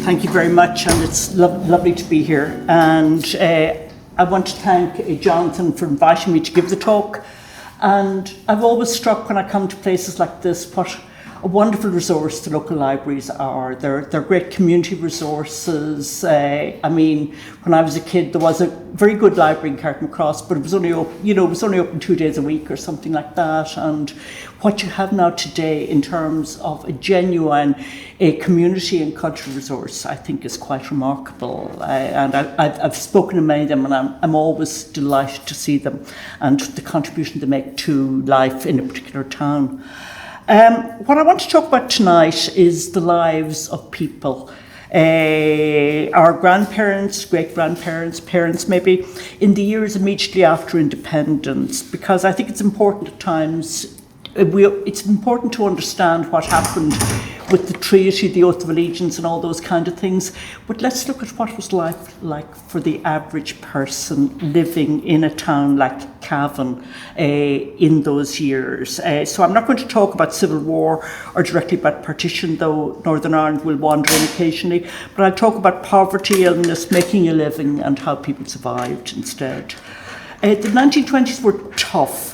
Thank you very much, and it's lovely to be here. And I want to thank Jonathan for inviting me to give the talk. And I've always struck when I come to places like this what a wonderful resource the local libraries are. They're great community resources. I mean, when I was a kid, there was a very good library in Carrick Cross, but it was only open 2 days a week or something like that. And what you have now today in terms of a genuine community and cultural resource, I think, is quite remarkable. And I've spoken to many of them, and I'm always delighted to see them and the contribution they make to life in a particular town. What I want to talk about tonight is the lives of people, our grandparents, great-grandparents, parents maybe, in the years immediately after independence, because I think it's important at times, it's important to understand what happened with the treaty, the oath of allegiance and all those kind of things. But let's look at what it was like for the average person living in a town like Cavan in those years. So I'm not going to talk about civil war or directly about partition, though Northern Ireland will wander in occasionally, but I'll talk about poverty, illness, making a living and how people survived instead. The 1920s were tough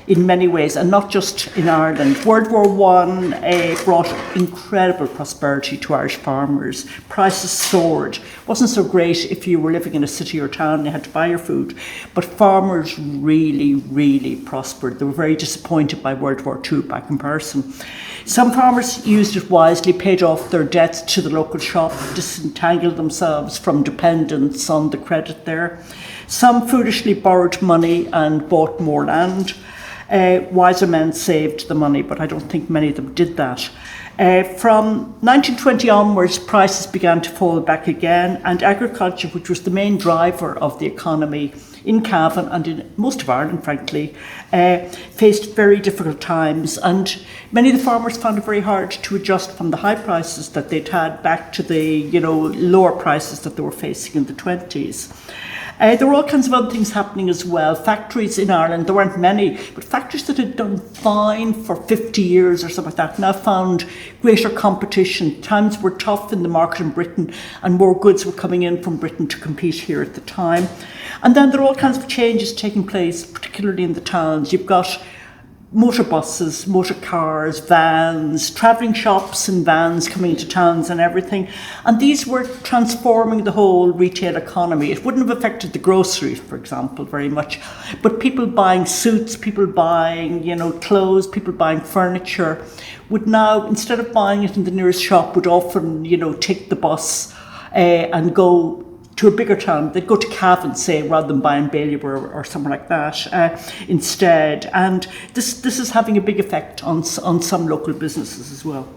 in many ways, and not just in Ireland. World War I brought incredible prosperity to Irish farmers. Prices soared. It wasn't so great if you were living in a city or town and you had to buy your food, but farmers really, really prospered. They were very disappointed by World War II by comparison. Some farmers used it wisely, paid off their debts to the local shop, disentangled themselves from dependence on the credit there. Some foolishly borrowed money and bought more land. Wiser men saved the money, but I don't think many of them did that. From 1920 onwards, prices began to fall back again, and agriculture, which was the main driver of the economy in Cavan and in most of Ireland, frankly, faced very difficult times, and many of the farmers found it very hard to adjust from the high prices that they'd had back to the lower prices that they were facing in the 20s. There were all kinds of other things happening as well. Factories in Ireland, there weren't many, but factories that had done fine for 50 years or something like that now found greater competition. Times were tough in the market in Britain, and more goods were coming in from Britain to compete here at the time. And then there are all kinds of changes taking place, particularly in the towns. You've got motor buses, motor cars, vans, travelling shops and vans coming into towns and everything. And these were transforming the whole retail economy. It wouldn't have affected the groceries, for example, very much. But people buying suits, people buying, clothes, people buying furniture would now, instead of buying it in the nearest shop, would often, take the bus and go to a bigger town. They'd go to Cavan, say, rather than buying Balliol or somewhere like that instead. And this is having a big effect on some local businesses as well.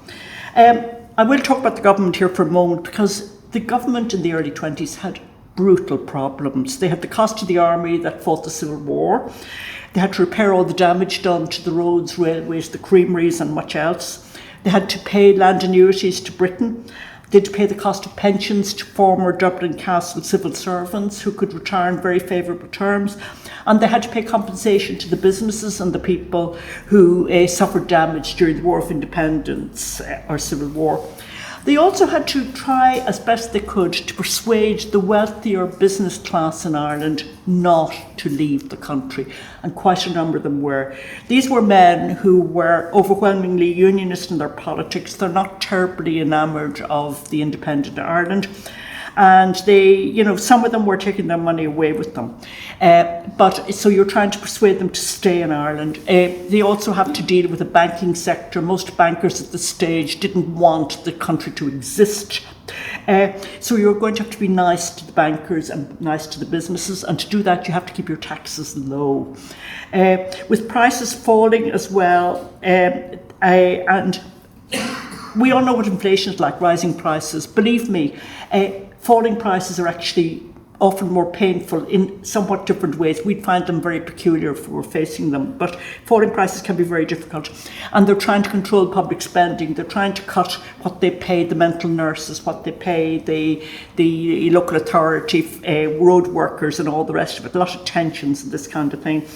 I will talk about the government here for a moment, because the government in the early 20s had brutal problems. They had the cost of the army that fought the Civil War. They had to repair all the damage done to the roads, railways, the creameries and much else. They had to pay land annuities to Britain. They had to pay the cost of pensions to former Dublin Castle civil servants who could retire on very favourable terms. And they had to pay compensation to the businesses and the people who suffered damage during the War of Independence or Civil War. They also had to try as best they could to persuade the wealthier business class in Ireland not to leave the country, and quite a number of them were. These were men who were overwhelmingly unionist in their politics. They're not terribly enamoured of the independent Ireland, and they, some of them were taking their money away with them. But so you're trying to persuade them to stay in Ireland. They also have to deal with the banking sector. Most bankers at this stage didn't want the country to exist. So you're going to have to be nice to the bankers and nice to the businesses, and to do that you have to keep your taxes low. With prices falling as well, and we all know what inflation is like, rising prices. Believe me, falling prices are actually often more painful in somewhat different ways. We'd find them very peculiar if we were facing them, but falling prices can be very difficult. And they're trying to control public spending. They're trying to cut what they pay the mental nurses, what they pay the local authority, road workers and all the rest of it. A lot of tensions and this kind of thing.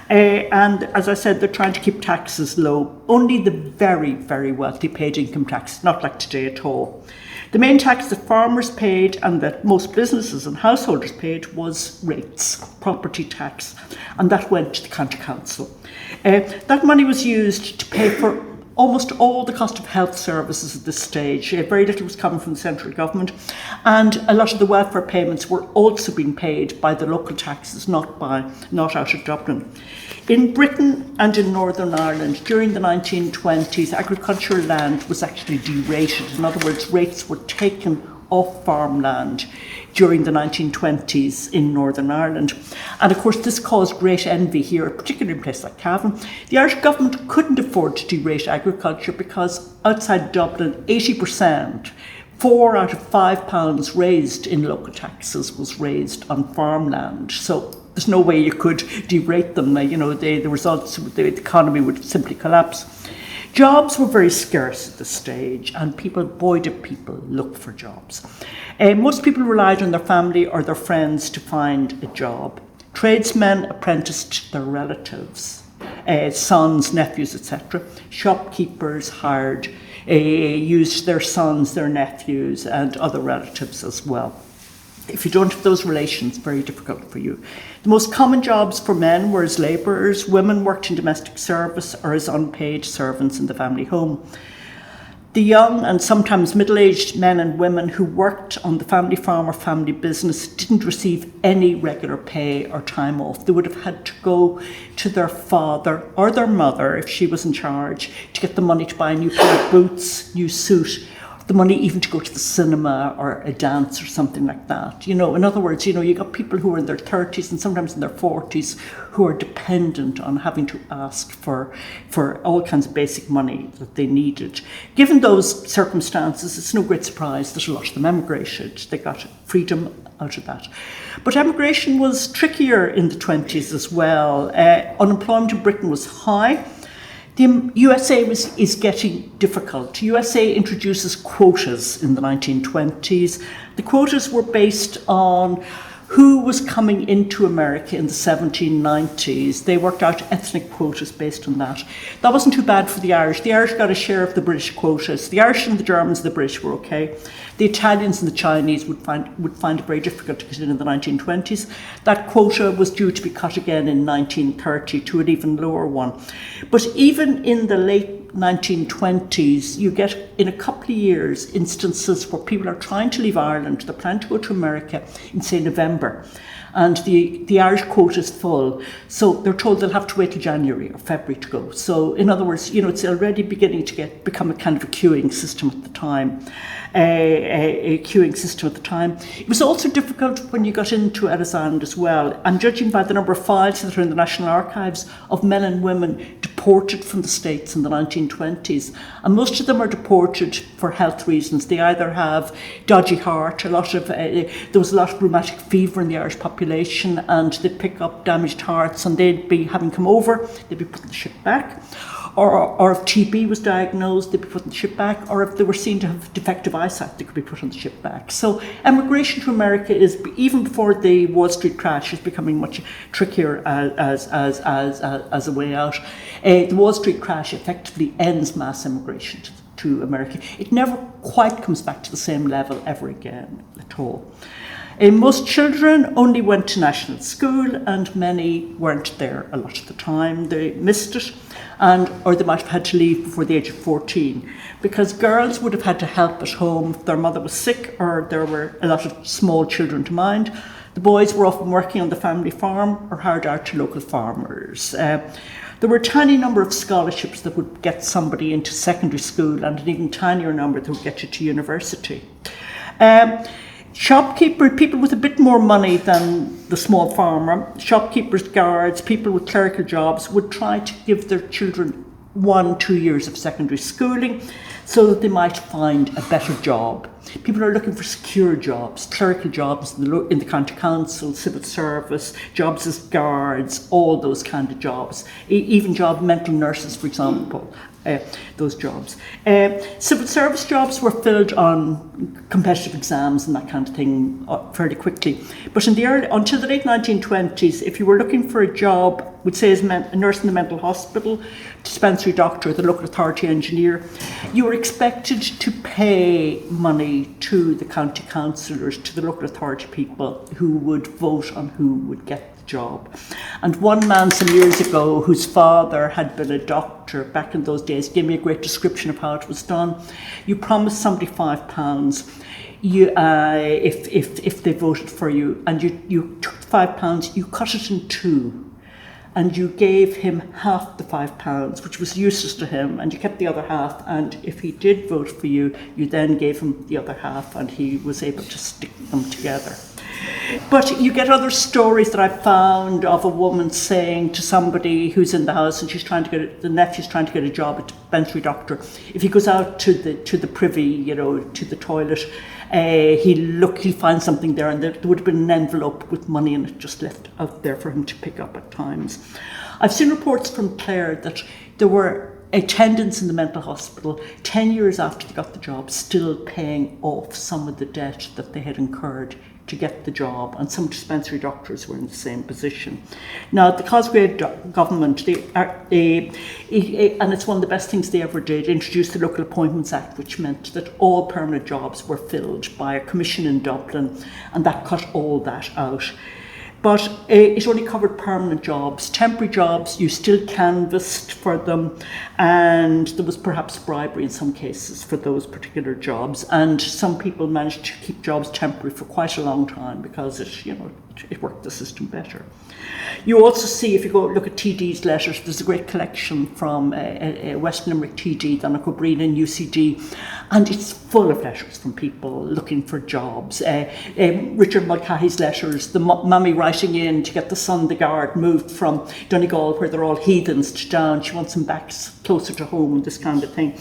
And as I said, they're trying to keep taxes low. Only the very, very wealthy paid income tax, not like today at all. The main tax that farmers paid and that most businesses and householders paid was rates, property tax, and that went to the county council. That money was used to pay for almost all the cost of health services at this stage. Very little was coming from the central government, and a lot of the welfare payments were also being paid by the local taxes, not out of Dublin. In Britain and in Northern Ireland, during the 1920s, agricultural land was actually derated. In other words, rates were taken off farmland during the 1920s in Northern Ireland. And of course, this caused great envy here, particularly in places like Cavan. The Irish government couldn't afford to derate agriculture because outside Dublin, 80%, 4 out of 5 pounds raised in local taxes was raised on farmland. So there's no way you could derate them. The results, the economy would simply collapse. Jobs were very scarce at this stage, and boy did people look for jobs. Most people relied on their family or their friends to find a job. Tradesmen apprenticed their relatives, sons, nephews, etc. Shopkeepers used their sons, their nephews, and other relatives as well. If you don't have those relations, very difficult for you. The most common jobs for men were as labourers. Women worked in domestic service or as unpaid servants in the family home. The young and sometimes middle-aged men and women who worked on the family farm or family business didn't receive any regular pay or time off. They would have had to go to their father or their mother, if she was in charge, to get the money to buy a new pair of boots, new suit, the money even to go to the cinema or a dance or something like that. In other words, you got people who are in their 30s and sometimes in their 40s who are dependent on having to ask for all kinds of basic money that they needed. Given those circumstances, it's no great surprise that a lot of them emigrated. They got freedom out of that. But emigration was trickier in the 20s as well. Unemployment in Britain was high. The USA is getting difficult. USA introduces quotas in the 1920s. The quotas were based on who was coming into America in the 1790s. They worked out ethnic quotas based on that. That wasn't too bad for the Irish. The Irish got a share of the British quotas. The Irish and the Germans and the British were okay. The Italians and the Chinese would find it very difficult to get in the 1920s. That quota was due to be cut again in 1930 to an even lower one. But even in the late 1920s, you get in a couple of years instances where people are trying to leave Ireland, they're planning to go to America in, say, November. And the Irish quota is full, so they're told they'll have to wait till January or February to go. So in other words, it's already beginning to become a kind of a queuing system at the time. A queuing system at the time. It was also difficult when you got into Elizand as well. And judging by the number of files that are in the National Archives of men and women deported from the States in the 1920s, and most of them are deported for health reasons. They either have dodgy heart, there was a lot of rheumatic fever in the Irish population, and they'd pick up damaged hearts, and they'd be having come over, they'd be put on the ship back. Or if TB was diagnosed, they'd be put on the ship back, or if they were seen to have defective eyesight, they could be put on the ship back. So emigration to America is, even before the Wall Street crash, is becoming much trickier as a way out. The Wall Street crash effectively ends mass immigration to America. It never quite comes back to the same level ever again at all. Most children only went to national school, and many weren't there a lot of the time. They missed it, or they might have had to leave before the age of 14, because girls would have had to help at home if their mother was sick or there were a lot of small children to mind. The boys were often working on the family farm or hired out to local farmers. There were a tiny number of scholarships that would get somebody into secondary school, and an even tinier number that would get you to university. People with a bit more money than the small farmer, shopkeepers, guards, people with clerical jobs would try to give their children 1-2 years of secondary schooling so that they might find a better job. People are looking for secure jobs, clerical jobs in the county council, civil service, jobs as guards, all those kind of jobs, even mental nurses, for example, those jobs. Civil service jobs were filled on competitive exams and that kind of thing fairly quickly. But until the late 1920s, if you were looking for a job, we'd say as a nurse in the mental hospital, dispensary doctor, the local authority engineer, you were expected to pay money to the county councillors, to the local authority people who would vote on who would get the job. And one man some years ago, whose father had been a doctor back in those days, gave me a great description of how it was done. You promised somebody £5 if they voted for you, and you took £5, you cut it in two, and you gave him half the £5, which was useless to him, and you kept the other half, and if he did vote for you, you then gave him the other half, and he was able to stick them together. But you get other stories that I found of a woman saying to somebody who's in the house, and the nephew's trying to get a job at dispensary doctor, if he goes out to the privy, to the toilet, he'll find something there, and there would have been an envelope with money in it just left out there for him to pick up at times. I've seen reports from Clare that there were attendants in the mental hospital 10 years after they got the job still paying off some of the debt that they had incurred to get the job, and some dispensary doctors were in the same position. Now, the Cosgrave government, and it's one of the best things they ever did, introduced the Local Appointments Act, which meant that all permanent jobs were filled by a commission in Dublin, and that cut all that out. But it only covered permanent jobs. Temporary jobs, you still canvassed for them, and there was perhaps bribery in some cases for those particular jobs. And some people managed to keep jobs temporary for quite a long time because it worked the system better. You also see, if you go look at TD's letters, there's a great collection from West Limerick TD, Donncha Breen and UCD, and it's full of letters from people looking for jobs. Richard Mulcahy's letters, the mummy writing in to get the son, the guard, moved from Donegal, where they're all heathens, to Down. She wants him back closer to home, this kind of thing.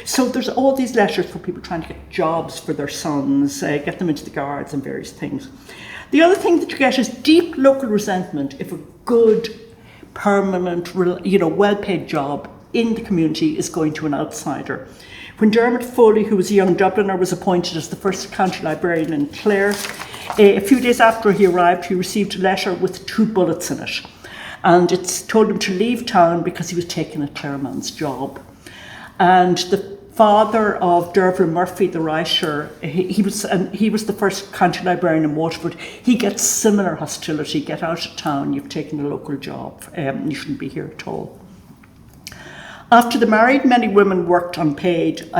So there's all these letters for people trying to get jobs for their sons, get them into the guards and various things. The other thing that you get is deep local resentment if a good, permanent, well-paid job in the community is going to an outsider. When Dermot Foley, who was a young Dubliner, was appointed as the first county librarian in Clare, a few days after he arrived, he received a letter with 2 bullets in it. And it told him to leave town because he was taking a Clareman's job. And the father of Dervla Murphy, the writer, he was the first county librarian in Waterford. He gets similar hostility. Get out of town, you've taken a local job, you shouldn't be here at all. After they married, many women worked unpaid on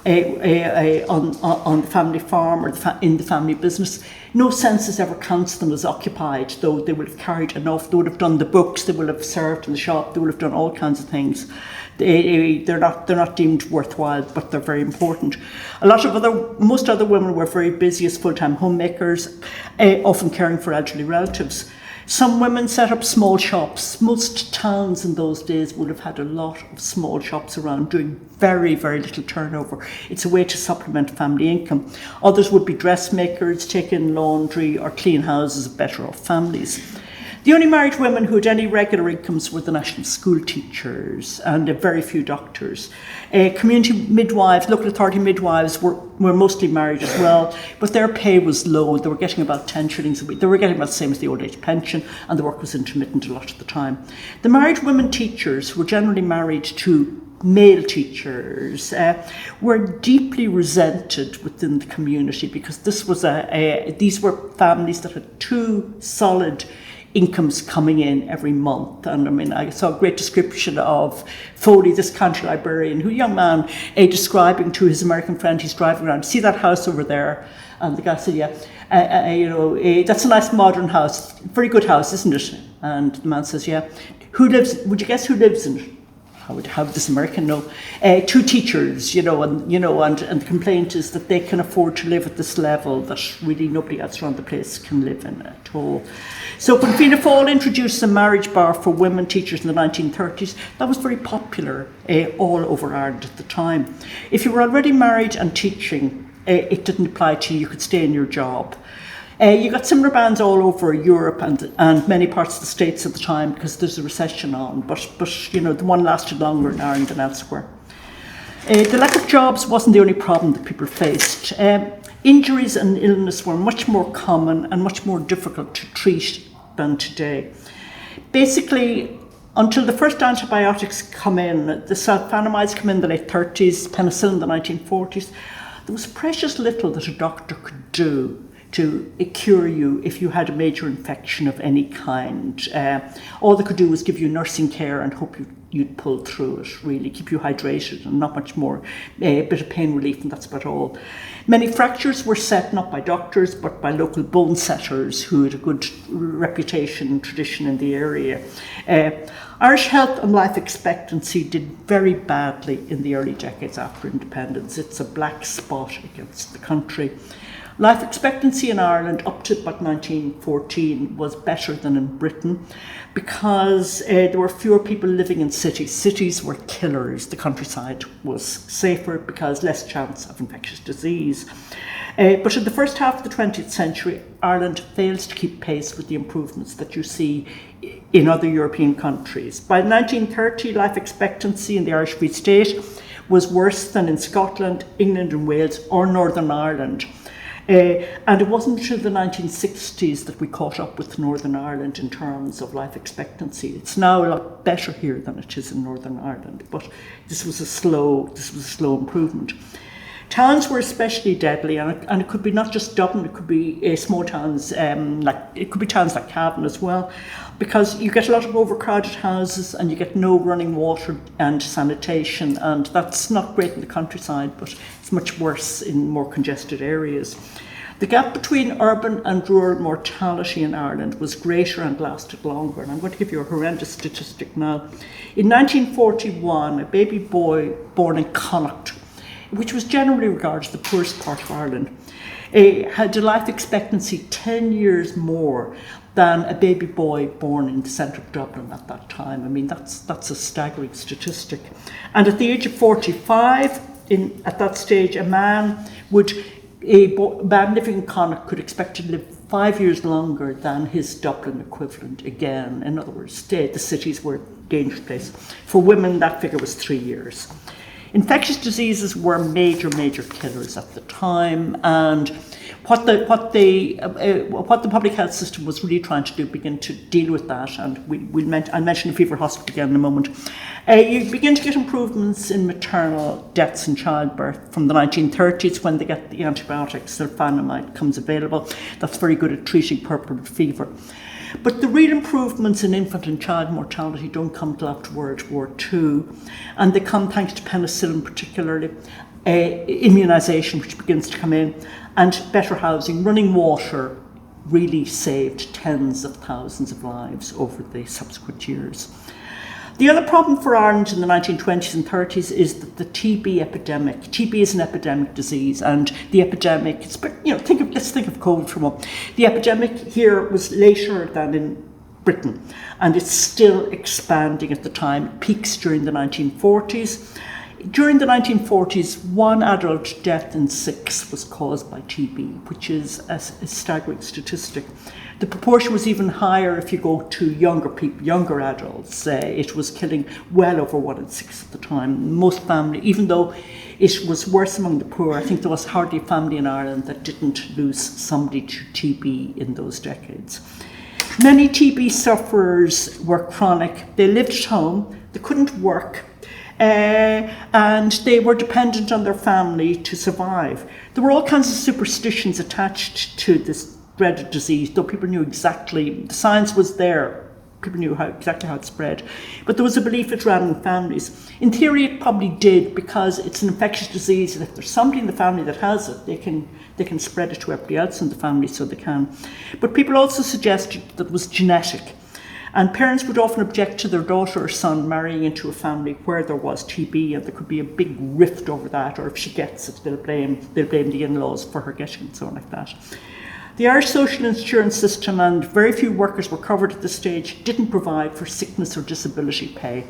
the family farm or in the family business. No census ever counts them as occupied, though they would have carried enough. They would have done the books, they would have served in the shop, they would have done all kinds of things. They're not deemed worthwhile, but they're very important. Most other women were very busy as full-time homemakers, often caring for elderly relatives. Some women set up small shops. Most towns in those days would have had a lot of small shops around doing very, very little turnover. It's a way to supplement family income. Others would be dressmakers, take in laundry or clean houses of better off families. The only married women who had any regular incomes were the national school teachers and very few doctors. Community midwives, local authority midwives were mostly married as well, but their pay was low. They were getting about 10 shillings a week. They were getting about the same as the old age pension, and the work was intermittent a lot of the time. The married women teachers were generally married to male teachers, were deeply resented within the community because these were families that had 2 solid incomes coming in every month. And I saw a great description of Foley, this county librarian, who young man, describing to his American friend, he's driving around, see that house over there? And the guy said, yeah, that's a nice modern house, very good house, isn't it? And the man says, yeah. Would you guess who lives in it? How would this American know? 2 teachers, and the complaint is that they can afford to live at this level that really nobody else around the place can live in at all. So when Fianna Fáil introduced the marriage bar for women teachers in the 1930s, that was very popular all over Ireland at the time. If you were already married and teaching, it didn't apply to you. You could stay in your job. You got similar bans all over Europe and many parts of the States at the time because there's a recession on, but you know, the one lasted longer in Ireland than elsewhere. The lack of jobs wasn't the only problem that people faced. Injuries and illness were much more common and much more difficult to treat than today. Basically, until the first antibiotics come in, the sulfonamides come in the late 30s, penicillin in the 1940s, there was precious little that a doctor could do to cure you if you had a major infection of any kind. All they could do was give you nursing care and hope you'd pull through it, really, keep you hydrated and not much more, a bit of pain relief, and that's about all. Many fractures were set not by doctors but by local bone setters who had a good reputation and tradition in the area. Irish health and life expectancy did very badly in the early decades after independence. It's a black spot against the country. Life expectancy in Ireland up to about 1914 was better than in Britain because there were fewer people living in cities. Cities were killers. The countryside was safer because less chance of infectious disease. But in the first half of the 20th century, Ireland fails to keep pace with the improvements that you see in other European countries. By 1930, life expectancy in the Irish Free State was worse than in Scotland, England and Wales or Northern Ireland. And it wasn't until the 1960s that we caught up with Northern Ireland in terms of life expectancy. It's now a lot better here than it is in Northern Ireland, but this was a slow improvement. Towns were especially deadly, and it could be not just Dublin, it could be small towns, it could be towns like Cavan as well, because you get a lot of overcrowded houses and you get no running water and sanitation, and that's not great in the countryside, but it's much worse in more congested areas. The gap between urban and rural mortality in Ireland was greater and lasted longer, and I'm going to give you a horrendous statistic now. In 1941, a baby boy born in Connacht, which was generally regarded as the poorest part of Ireland, had a life expectancy 10 years more than a baby boy born in the centre of Dublin at that time. I mean, that's a staggering statistic. And at the age of 45, at that stage, a man living in Connacht could expect to live 5 years longer than his Dublin equivalent again. In other words, the cities were a dangerous place. For women, that figure was 3 years. Infectious diseases were major killers at the time, and what the public health system was really trying to do, begin to deal with that, and I'll mention the fever hospital again in a moment. You begin to get improvements in maternal deaths in childbirth from the 1930s when they get the antibiotics, sulfonamide comes available. That's very good at treating puerperal fever. But the real improvements in infant and child mortality don't come till after World War II, and they come thanks to penicillin particularly, immunisation which begins to come in, and better housing. Running water really saved tens of thousands of lives over the subsequent years. The other problem for Ireland in the 1920s and 30s is that the TB epidemic. TB is an epidemic disease, and the epidemic, let's think of COVID for a moment. The epidemic here was later than in Britain, and it's still expanding at the time. It peaks during the 1940s. During the 1940s, 1 adult death in 6 was caused by TB, which is a staggering statistic. The proportion was even higher if you go to younger people, younger adults. It was killing well over 1 in 6 at the time. Most families, even though it was worse among the poor, I think there was hardly a family in Ireland that didn't lose somebody to TB in those decades. Many TB sufferers were chronic. They lived at home, they couldn't work, and they were dependent on their family to survive. There were all kinds of superstitions attached to this dreaded disease, though people knew exactly, the science was there, people knew exactly how it spread, but there was a belief it ran in families. In theory it probably did, because it's an infectious disease, and if there's somebody in the family that has it, they can spread it to everybody else in the family, so they can. But people also suggested that it was genetic, and parents would often object to their daughter or son marrying into a family where there was TB, and there could be a big rift over that, or if she gets it, they'll blame the in-laws for her getting it, so like that. The Irish social insurance system, and very few workers were covered at this stage, didn't provide for sickness or disability pay.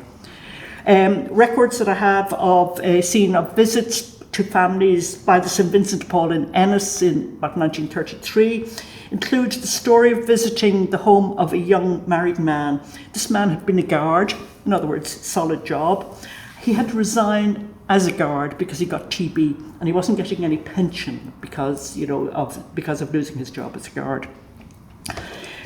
Records that I have of seen of visits to families by the St Vincent de Paul in Ennis in about 1933. includes the story of visiting the home of a young married man. This man had been a guard, in other words, solid job. He had to resign as a guard because he got TB and he wasn't getting any pension because of losing his job as a guard.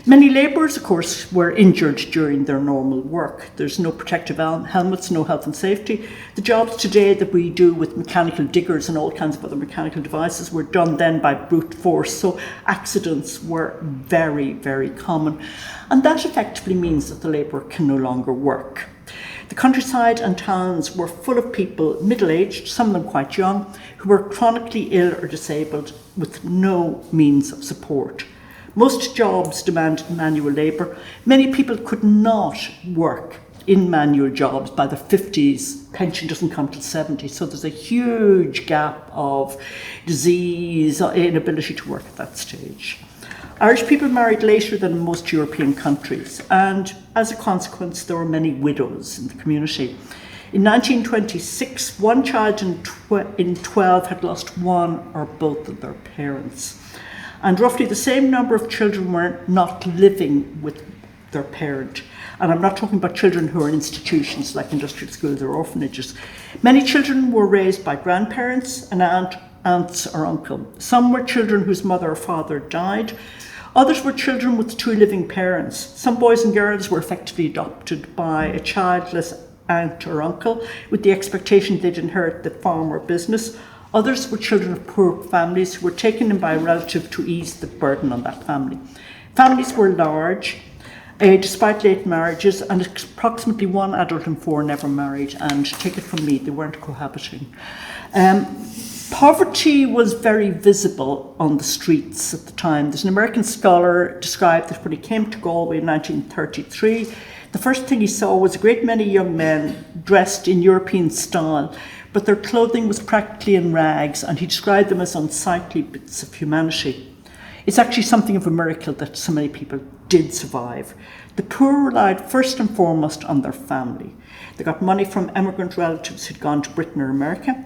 Many labourers, of course, were injured during their normal work. There's no protective helmets, no health and safety. The jobs today that we do with mechanical diggers and all kinds of other mechanical devices were done then by brute force, so accidents were very, very common. And that effectively means that the labourer can no longer work. The countryside and towns were full of people, middle-aged, some of them quite young, who were chronically ill or disabled with no means of support. Most jobs demanded manual labour. Many people could not work in manual jobs by their 50s. Pension doesn't come till 70, so there's a huge gap of disease, inability to work at that stage. Irish people married later than in most European countries, and as a consequence, there were many widows in the community. In 1926, one child in 12 had lost one or both of their parents. And roughly the same number of children were not living with their parent. And I'm not talking about children who are in institutions like industrial schools or orphanages. Many children were raised by grandparents, an aunt, aunts or uncle. Some were children whose mother or father died. Others were children with two living parents. Some boys and girls were effectively adopted by a childless aunt or uncle with the expectation they'd inherit the farm or business. Others were children of poor families who were taken in by a relative to ease the burden on that family. Families were large, despite late marriages, and approximately one adult in four never married, and take it from me, they weren't cohabiting. Poverty was very visible on the streets at the time. There's an American scholar described that when he came to Galway in 1933, the first thing he saw was a great many young men dressed in European style, but their clothing was practically in rags, and he described them as unsightly bits of humanity. It's actually something of a miracle that so many people did survive. The poor relied first and foremost on their family. They got money from emigrant relatives who'd gone to Britain or America.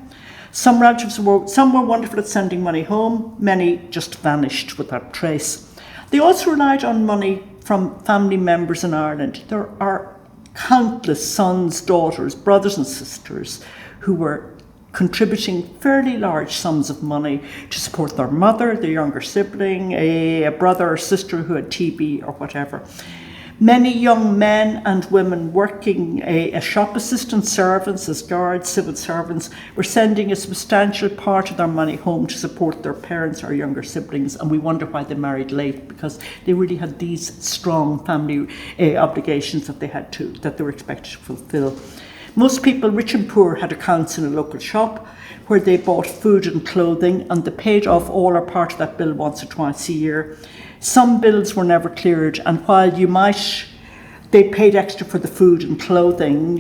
Some were wonderful at sending money home, many just vanished without trace. They also relied on money from family members in Ireland. There are countless sons, daughters, brothers and sisters who were contributing fairly large sums of money to support their mother, their younger sibling, a brother or sister who had TB or whatever. Many young men and women working as shop assistants, servants, as guards, civil servants, were sending a substantial part of their money home to support their parents or younger siblings, and we wonder why they married late, because they really had these strong family obligations that they were expected to fulfill. Most people, rich and poor, had accounts in a local shop where they bought food and clothing, and they paid off all or part of that bill once or twice a year. Some bills were never cleared, and while they paid extra for the food and clothing,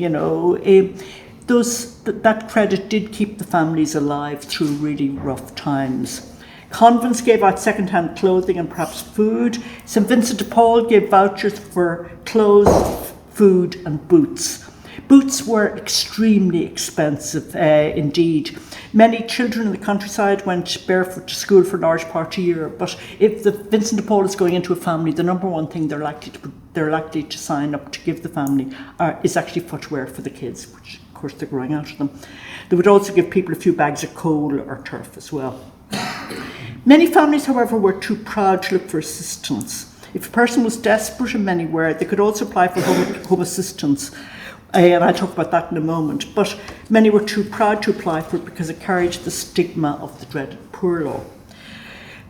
that credit did keep the families alive through really rough times. Convents gave out second-hand clothing and perhaps food. St. Vincent de Paul gave vouchers for clothes, food and boots. Boots were extremely expensive indeed. Many children in the countryside went barefoot to school for a large part of the year, but if the Vincent de Paul is going into a family, the number one thing they're likely to sign up to give the family is actually footwear for the kids, which of course they're growing out of them. They would also give people a few bags of coal or turf as well. Many families, however, were too proud to look for assistance. If a person was desperate, and many were, they could also apply for home assistance. And I'll talk about that in a moment, but many were too proud to apply for it because it carried the stigma of the dreaded poor law.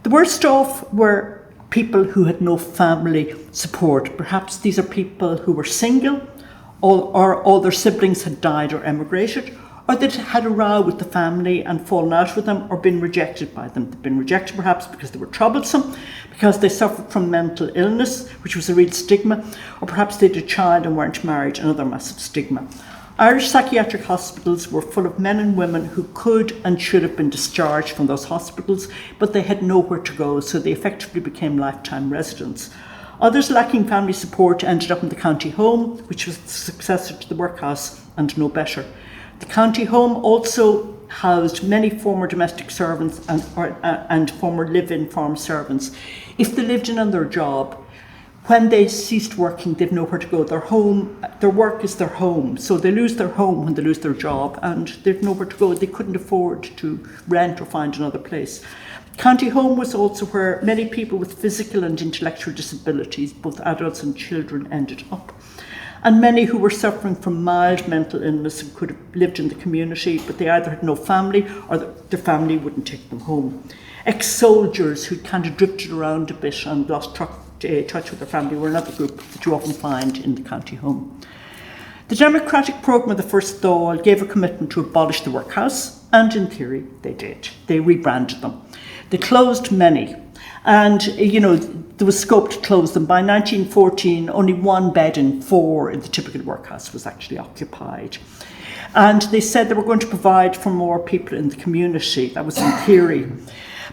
The worst off were people who had no family support. Perhaps these are people who were single, or all their siblings had died or emigrated, or they'd had a row with the family and fallen out with them or been rejected by them. They'd been rejected perhaps because they were troublesome, because they suffered from mental illness, which was a real stigma, or perhaps they had a child and weren't married, another massive stigma. Irish psychiatric hospitals were full of men and women who could and should have been discharged from those hospitals, but they had nowhere to go, so they effectively became lifetime residents. Others lacking family support ended up in the county home, which was the successor to the workhouse and no better. The county home also housed many former domestic servants and former live-in farm servants. If they lived in on their job, when they ceased working, they've nowhere to go. Their work is their home. So they lose their home when they lose their job, and they've nowhere to go. They couldn't afford to rent or find another place. County home was also where many people with physical and intellectual disabilities, both adults and children, ended up. And many who were suffering from mild mental illness and could have lived in the community, but they either had no family or their family wouldn't take them home. Ex-soldiers who'd kind of drifted around a bit and lost touch with their family were another group that you often find in the county home. The democratic programme of the First Dáil gave a commitment to abolish the workhouse, and in theory they did. They rebranded them. They closed many, and there was scope to close them. By 1914, only 1 bed in 4 in the typical workhouse was actually occupied. And they said they were going to provide for more people in the community. That was in theory.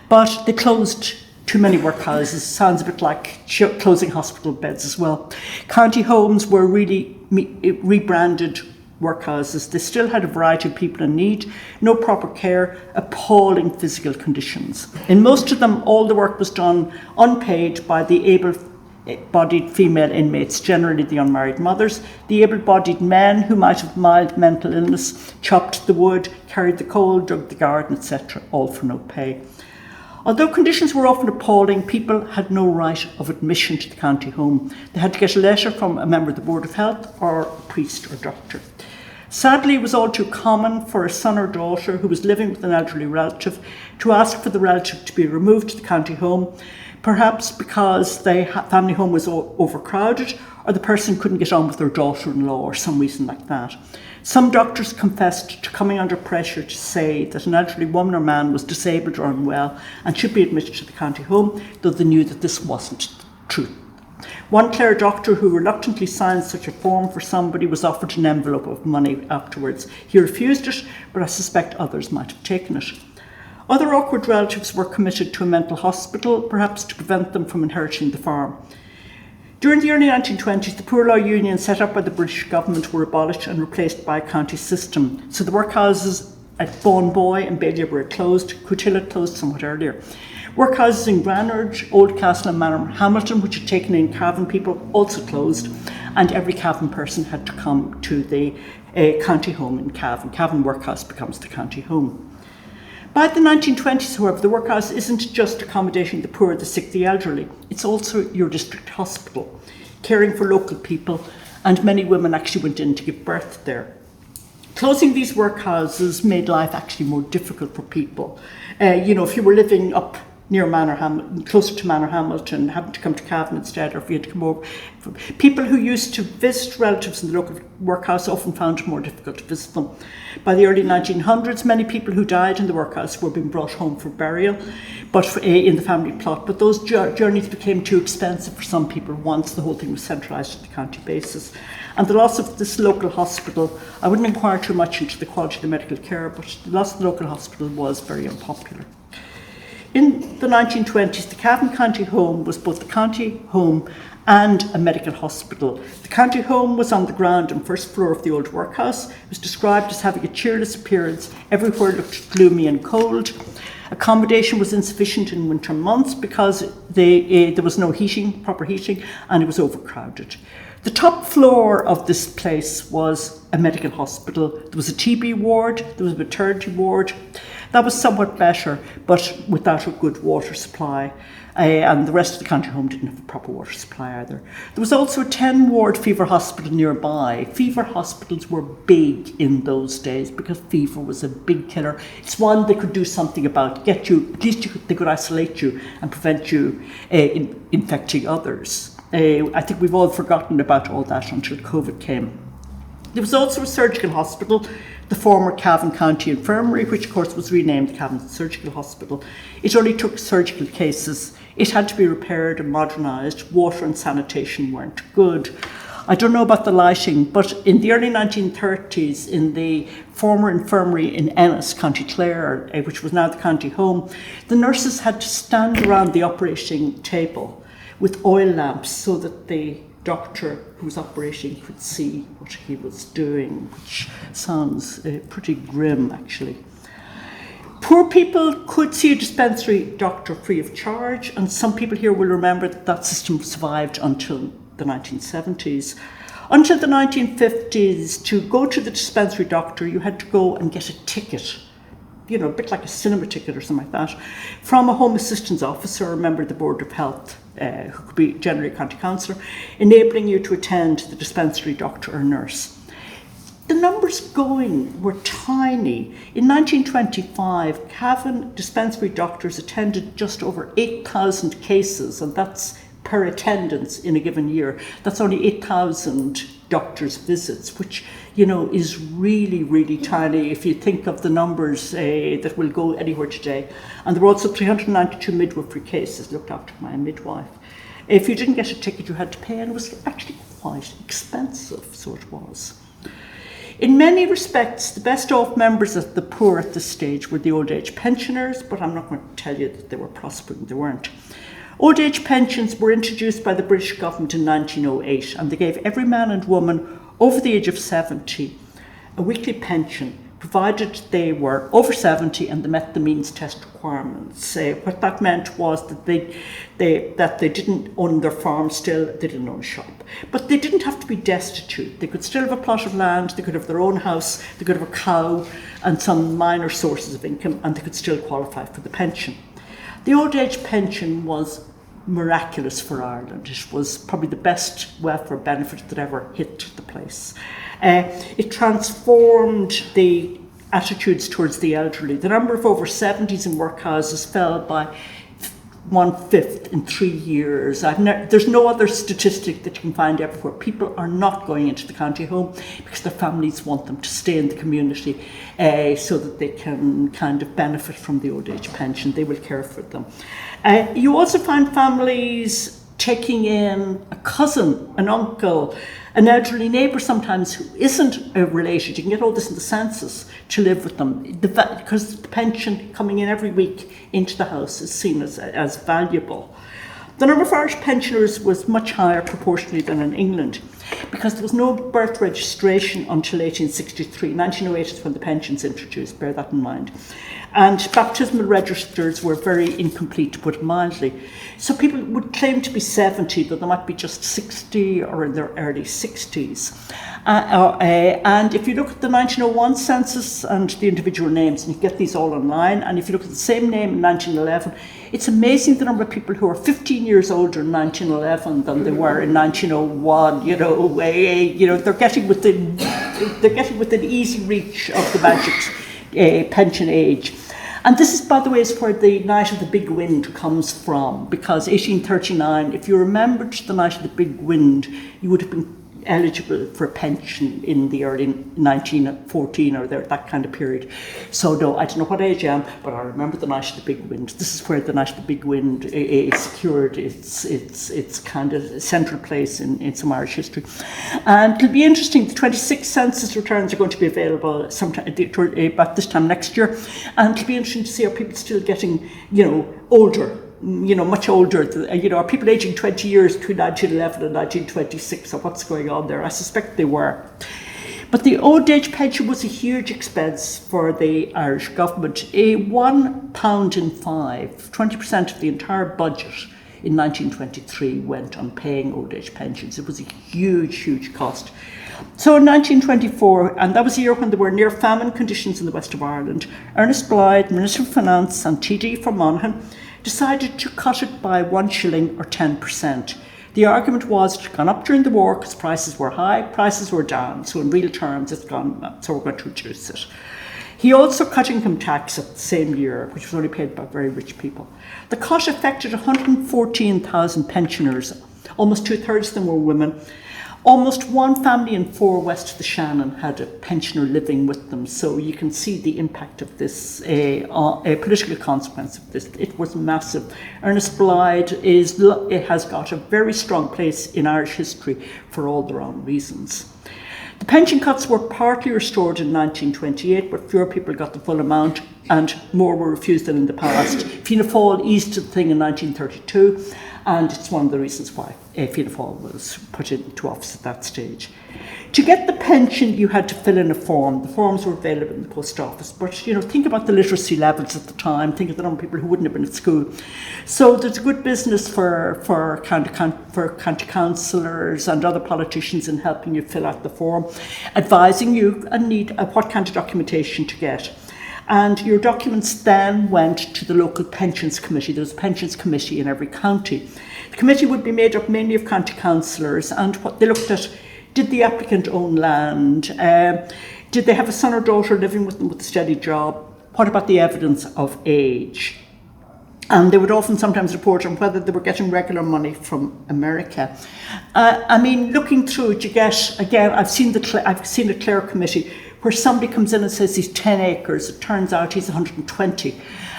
But they closed too many workhouses. Sounds a bit like closing hospital beds as well. County homes were really rebranded workhouses. They still had a variety of people in need, no proper care, appalling physical conditions. In most of them, all the work was done unpaid by the able-bodied female inmates, generally the unmarried mothers. The able-bodied men, who might have mild mental illness, chopped the wood, carried the coal, dug the garden, etc., all for no pay. Although conditions were often appalling, people had no right of admission to the county home. They had to get a letter from a member of the Board of Health or a priest or doctor. Sadly, it was all too common for a son or daughter who was living with an elderly relative to ask for the relative to be removed to the county home, perhaps because the family home was overcrowded or the person couldn't get on with their daughter-in-law or some reason like that. Some doctors confessed to coming under pressure to say that an elderly woman or man was disabled or unwell and should be admitted to the county home, though they knew that this wasn't true. One Clare doctor who reluctantly signed such a form for somebody was offered an envelope of money afterwards. He refused it, but I suspect others might have taken it. Other awkward relatives were committed to a mental hospital, perhaps to prevent them from inheriting the farm. During the early 1920s, the Poor Law Unions set up by the British government were abolished and replaced by a county system. So the workhouses at Boy and Balliol were closed. Coutilla closed somewhat earlier. Workhouses in Granard, Oldcastle and Manor Hamilton, which had taken in Cavan people, also closed, and every Cavan person had to come to the county home in Cavan. Cavan Workhouse becomes the county home. By the 1920s, however, the workhouse isn't just accommodating the poor, the sick, the elderly. It's also your district hospital, caring for local people, and many women actually went in to give birth there. Closing these workhouses made life actually more difficult for people. If you were living up near closer to Manor Hamilton, having to come to Cavan instead, or if you had to come over. People who used to visit relatives in the local workhouse often found it more difficult to visit them. By the early 1900s, many people who died in the workhouse were being brought home for burial, but in the family plot. But those journeys became too expensive for some people once the whole thing was centralised at the county basis. And the loss of this local hospital, I wouldn't inquire too much into the quality of the medical care, but the loss of the local hospital was very unpopular. In the 1920s, the Cavan County Home was both the county home and a medical hospital. The county home was on the ground and first floor of the old workhouse. It was described as having a cheerless appearance. Everywhere looked gloomy and cold. Accommodation was insufficient in winter months because there was no heating, proper heating, and it was overcrowded. The top floor of this place was a medical hospital. There was a TB ward, there was a maternity ward. That was somewhat better, but without a good water supply. And the rest of the county home didn't have a proper water supply either. There was also a 10-ward fever hospital nearby. Fever hospitals were big in those days because fever was a big killer. It's one they could do something about, get you, at least they could isolate you and prevent you infecting others. I think we've all forgotten about all that until COVID came. There was also a surgical hospital, the former Cavan County Infirmary, which of course was renamed Cavan Surgical Hospital. It only took surgical cases. It had to be repaired and modernised. Water and sanitation weren't good. I don't know about the lighting, but in the early 1930s, in the former infirmary in Ennis, County Clare, which was now the county home, the nurses had to stand around the operating table with oil lamps so that the doctor who was operating could see what he was doing, which sounds pretty grim, actually. Poor people could see a dispensary doctor free of charge, and some people here will remember that that system survived until the 1970s. Until the 1950s, to go to the dispensary doctor, you had to go and get a ticket, a bit like a cinema ticket or something like that, from a home assistance officer, a member of the Board of Health, who could be generally a county councillor, enabling you to attend the dispensary doctor or nurse. The numbers going were tiny. In 1925, Cavan dispensary doctors attended just over 8,000 cases, and that's per attendance in a given year. That's only 8,000 doctors' visits, which, is really, really tiny if you think of the numbers that will go anywhere today. And there were also 392 midwifery cases looked after by a midwife. If you didn't get a ticket, you had to pay, and it was actually quite expensive, so it was. In many respects, the best off members of the poor at this stage were the old age pensioners, but I'm not going to tell you that they were prospering, they weren't. Old age pensions were introduced by the British government in 1908, and they gave every man and woman over the age of 70 a weekly pension, provided they were over 70 and they met the means test requirements. What that meant was that they didn't own their farm still, they didn't own a shop. But they didn't have to be destitute. They could still have a plot of land, they could have their own house, they could have a cow and some minor sources of income, and they could still qualify for the pension. The old age pension was miraculous for Ireland. It was probably the best welfare benefit that ever hit the place. It transformed the attitudes towards the elderly. The number of over 70s in workhouses fell by 1/5 in 3 years. There's no other statistic that you can find everywhere. People are not going into the county home because their families want them to stay in the community so that they can kind of benefit from the old age pension. They will care for them. You also find families taking in a cousin, an uncle, an elderly neighbour sometimes who isn't related. You can get all this in the census to live with them because the pension coming in every week into the house is seen as valuable. The number of Irish pensioners was much higher proportionally than in England because there was no birth registration until 1863. 1908 is when the pension's introduced, bear that in mind. And baptismal registers were very incomplete, to put it mildly. So people would claim to be 70, though they might be just 60 or in their early 60s. And if you look at the 1901 census and the individual names, and you get these all online, and if you look at the same name in 1911, it's amazing the number of people who are 15 years older in 1911 than they were in 1901. They're getting within easy reach of the magic pension age. And this is, by the way, is where the Night of the Big Wind comes from, because 1839, if you remembered the Night of the Big Wind, you would have been eligible for a pension in the early 1914 or that kind of period. So no, I don't know what age I am, but I remember the Night of the Big Wind. This is where the Night of the Big Wind secured its kind of central place in some Irish history. And it'll be interesting, the 26 census returns are going to be available sometime about this time next year, and it'll be interesting to see are people still getting, older, much older, are people aging 20 years between 1911 and 1926, or what's going on there? I suspect they were. But the old age pension was a huge expense for the Irish government. £1 in 5, 20% of the entire budget in 1923 went on paying old age pensions. It was a huge, huge cost. So in 1924, and that was a year when there were near famine conditions in the west of Ireland, Ernest Blythe, Minister of Finance and TD for Monaghan, decided to cut it by 1 shilling or 10%. The argument was it had gone up during the war because prices were high, prices were down, so in real terms it's gone up, so we're going to reduce it. He also cut income tax at the same year, which was only paid by very rich people. The cut affected 114,000 pensioners, almost 2/3 of them were women. Almost 1 family in 4 west of the Shannon had a pensioner living with them, so you can see the impact of this, a political consequence of this. It was massive. Ernest Blythe has got a very strong place in Irish history for all the wrong reasons. The pension cuts were partly restored in 1928, but fewer people got the full amount and more were refused than in the past. Fianna Fáil eased the thing in 1932. And it's one of the reasons why Fianna Fáil was put into office at that stage. To get the pension, you had to fill in a form. The forms were available in the post office. But, think about the literacy levels at the time. Think of the number of people who wouldn't have been at school. So there's a good business for county councillors and other politicians in helping you fill out the form, advising you what kind of documentation to get. And your documents then went to the local pensions committee. There was a pensions committee in every county. The committee would be made up mainly of county councillors, and what they looked at: did the applicant own land? Did they have a son or daughter living with them with a steady job? What about the evidence of age? And they would sometimes report on whether they were getting regular money from America. Looking through it, you get, again, I've seen a Clare committee where somebody comes in and says he's 10 acres. It turns out he's 120.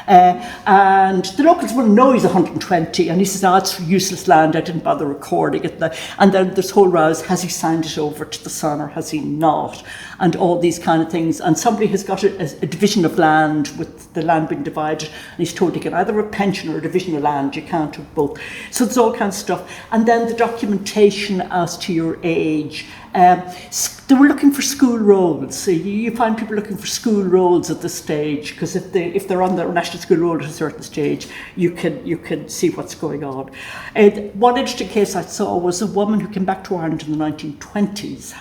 And the locals wouldn't know he's 120. And he says, it's useless land, I didn't bother recording it. And then there's whole rows, has he signed it over to the son or has he not? And all these kind of things. And somebody has got a division of land with the land being divided, and he's told he can either have a pension or a division of land. You can't have both. So there's all kinds of stuff. And then the documentation as to your age. They were looking for school rolls. So you find people looking for school rolls at this stage, because if they're on the national school roll at a certain stage, you can see what's going on. One interesting case I saw was a woman who came back to Ireland in the 1920s,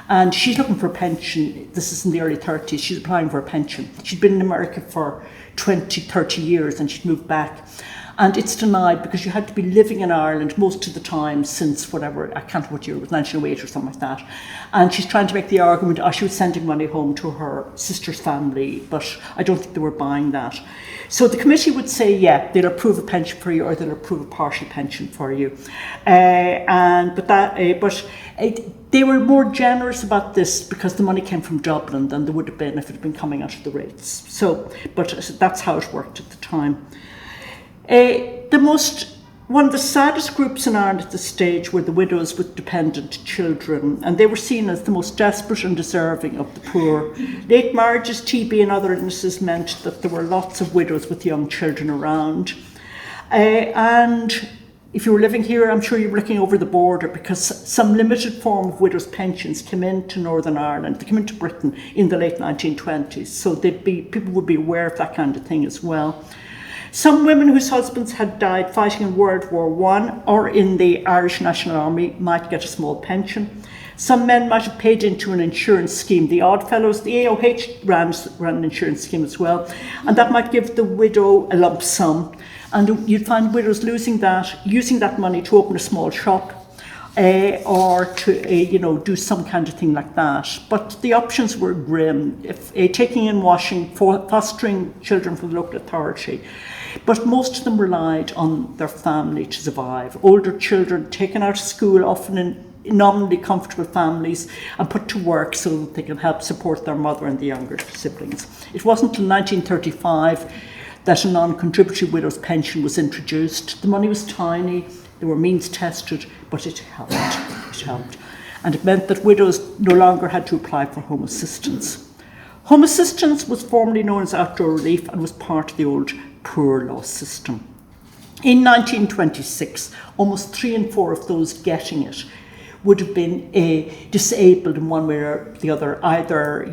and she's looking for a pension. This is in the early 30s. She's applying for a pension. She'd been in America for 20, 30 years, and she'd moved back. And it's denied because you had to be living in Ireland most of the time since whatever, I can't remember what year it was, 1908 or something like that. And she's trying to make the argument, she was sending money home to her sister's family, but I don't think they were buying that. So the committee would say, yeah, they'll approve a pension for you or they'll approve a partial pension for you. But they were more generous about this because the money came from Dublin than they would have been if it had been coming out of the rates. But that's how it worked at the time. One of the saddest groups in Ireland at this stage were the widows with dependent children, and they were seen as the most desperate and deserving of the poor. Late marriages, TB and other illnesses meant that there were lots of widows with young children around. And if you were living here, I'm sure you were looking over the border, because some limited form of widows' pensions came into Northern Ireland. They came into Britain in the late 1920s, so people would be aware of that kind of thing as well. Some women whose husbands had died fighting in World War I or in the Irish National Army might get a small pension. Some men might have paid into an insurance scheme. The Oddfellows, the AOH ran an insurance scheme as well, and that might give the widow a lump sum. And you'd find widows using that money to open a small shop, or to do some kind of thing like that. But the options were grim. Taking in washing, fostering children for the local authority. But most of them relied on their family to survive. Older children taken out of school, often in nominally comfortable families, and put to work so that they can help support their mother and the younger siblings. It wasn't until 1935 that a non-contributory widow's pension was introduced. The money was tiny, they were means tested, but it helped. And it meant that widows no longer had to apply for home assistance. Home assistance was formerly known as outdoor relief and was part of the old poor law system. In 1926, almost 3 in 4 of those getting it would have been disabled in one way or the other, either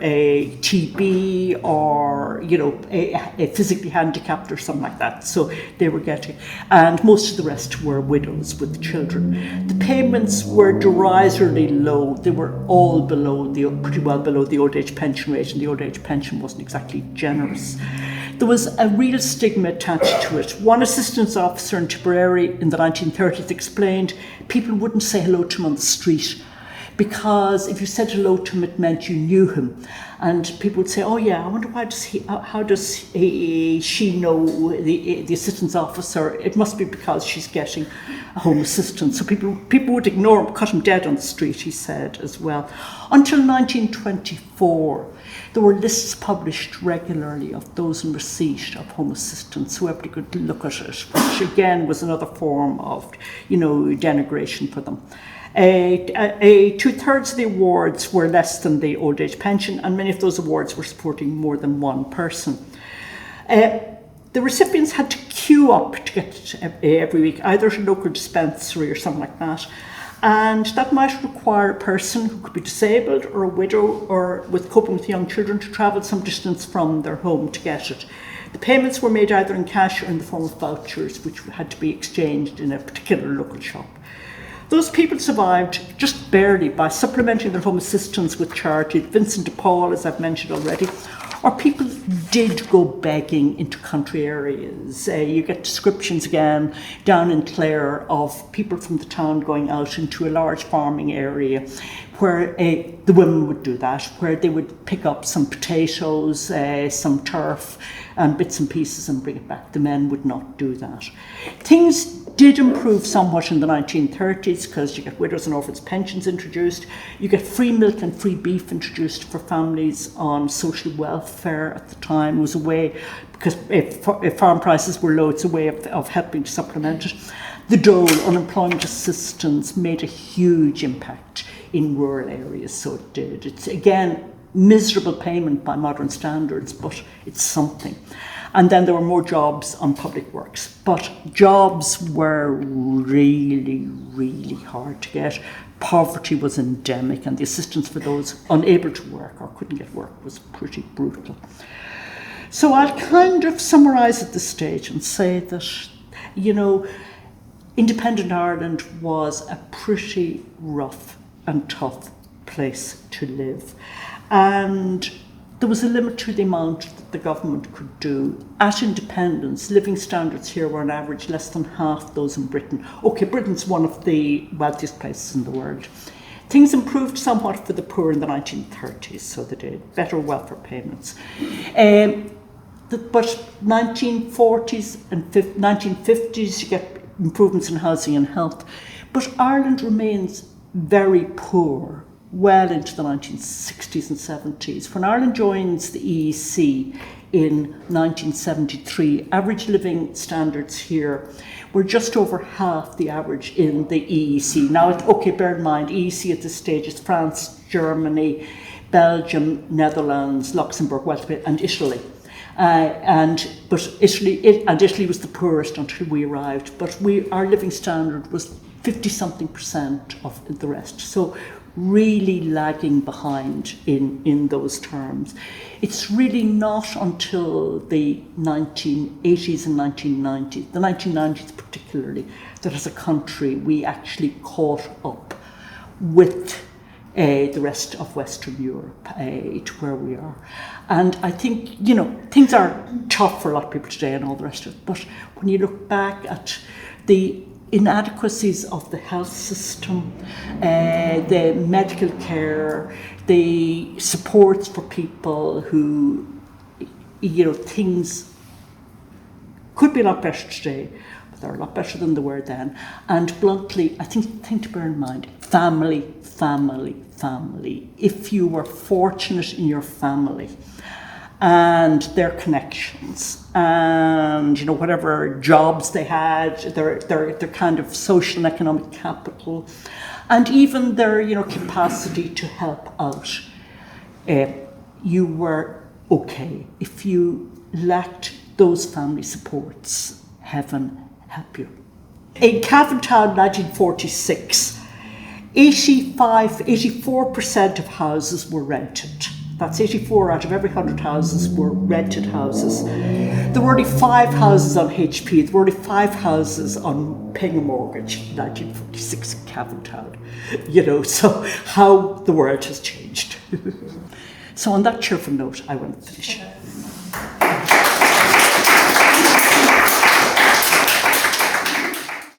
a TB or a physically handicapped or something like that. So they were getting, and most of the rest were widows with children. The payments were derisorily low. They were all pretty well below the old age pension rate, and the old age pension wasn't exactly generous. There was a real stigma attached to it. One assistance officer in Tipperary in the 1930s explained people wouldn't say hello to him on the street because if you said hello to him, it meant you knew him. And people would say, oh yeah, I wonder how does she know the assistance officer? It must be because she's getting a home assistance. So people would ignore him, cut him dead on the street, he said as well. Until 1924, there were lists published regularly of those in receipt of home assistance, so everybody could look at it, which again was another form of, denigration for them. 2/3 of the awards were less than the old age pension, and many of those awards were supporting more than one person. The recipients had to queue up to get it every week, either at a local dispensary or something like that. And that might require a person who could be disabled or a widow or with coping with young children to travel some distance from their home to get it. The payments were made either in cash or in the form of vouchers, which had to be exchanged in a particular local shop. Those people survived just barely by supplementing their home assistance with charity. Vincent de Paul, as I've mentioned already, or people did go begging into country areas. You get descriptions again down in Clare of people from the town going out into a large farming area where the women would do that, where they would pick up some potatoes, some turf and bits and pieces and bring it back. The men would not do that. Things did improve somewhat in the 1930s because you get widows and orphans pensions introduced. You get free milk and free beef introduced for families on social welfare at the time. It was a way, because if farm prices were low, it's a way of helping to supplement it. The dole, unemployment assistance, made a huge impact in rural areas, so it did. It's, again, miserable payment by modern standards, but it's something. And then there were more jobs on public works, but jobs were really, really hard to get. Poverty was endemic, and the assistance for those unable to work or couldn't get work was pretty brutal. So I'll kind of summarise at this stage and say that, you know, independent Ireland was a pretty rough and tough place to live. And there was a limit to the amount that the government could do. At independence, living standards here were on average less than half those in Britain. Okay, Britain's one of the wealthiest places in the world. Things improved somewhat for the poor in the 1930s, so they did. Better welfare payments. But 1940s and 1950s, you get improvements in housing and health. But Ireland remains very poor well into the 1960s and 70s. When Ireland joins the EEC in 1973, average living standards here were just over half the average in the EEC. Now, okay, bear in mind, EEC at this stage is France, Germany, Belgium, Netherlands, Luxembourg, Wales, and Italy. But Italy was the poorest until we arrived. But our living standard was 50-something% of the rest. So really lagging behind in those terms. It's really not until the 1980s and 1990s, the 1990s particularly, that as a country we actually caught up with the rest of Western Europe to where we are. And I think, you know, things are tough for a lot of people today and all the rest of it, but when you look back at the inadequacies of the health system, the medical care, the supports for people who, you know, things could be a lot better today, but they're a lot better than they were then. And bluntly, I think the thing to bear in mind, family. If you were fortunate in your family and their connections and, you know, whatever jobs they had, their kind of social and economic capital, and even their, you know, capacity to help out, you were okay. If you lacked those family supports, heaven help you. In Cavan town, 1946, 84% of houses were rented. That's 84 out of every 100 houses were rented houses. There were only 5 houses on HP. There were only 5 houses on paying a mortgage in 1946 in Cavan town. You know, so how the world has changed. So on that cheerful note, I want to finish.